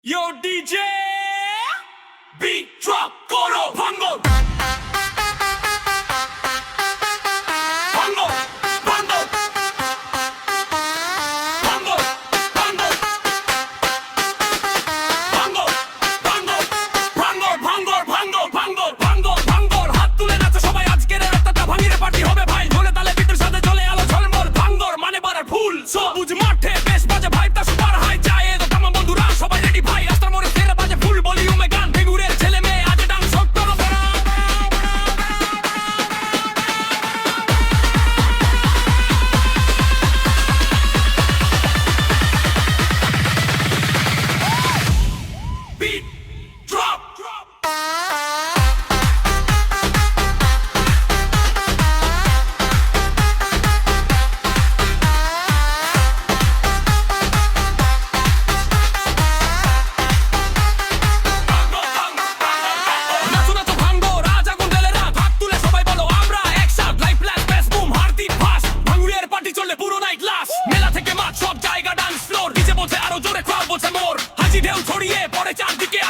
Yo DJ Beat drop Koro Bhango Bhango Bhango Bhango Bhango Bhango Bhango Bhango Bhango Bhango Bhango Bhango Bhango হাত তুলে নাচো সবাই আজকের রাতটা ভাঙিরে party হবে ভাই ঢোলে তালে বিটের সাথে চলে আলো ঝলমল ভাঙ্গর মানে বাড়ার ফুল সবুজ মাঠে বেশ বাজে ভাইবটা সুপার হাই যায় তো তামাম বন্ধুরা সবাই রেডি ভাই রাস্তার মোড়ে ফেরে বাজে ফুল ভলিউমে গান ভেঙুরের ছেলে মেয়ে আজ ডান্স সব করো Beat drop নাচো নাচো ভাঙ্গো রাজা গুন্ডেলেরা ভাগ তুলে সবাই বলো আমরা একসাথে লাইফ প্লাস বেস বুম হার্টি ফাস ভাঙ্গুরের পার্টি চলে পুরো নাইট লাস্ট মেলা থেকে মাঠ সব জায়গা ডান্স ফ্লোর ডিজে বলছে আরো জোরে ক্রাউড বলছে মোর হাজি ঢেউ ছড়িয়ে পড়ে চারদিকে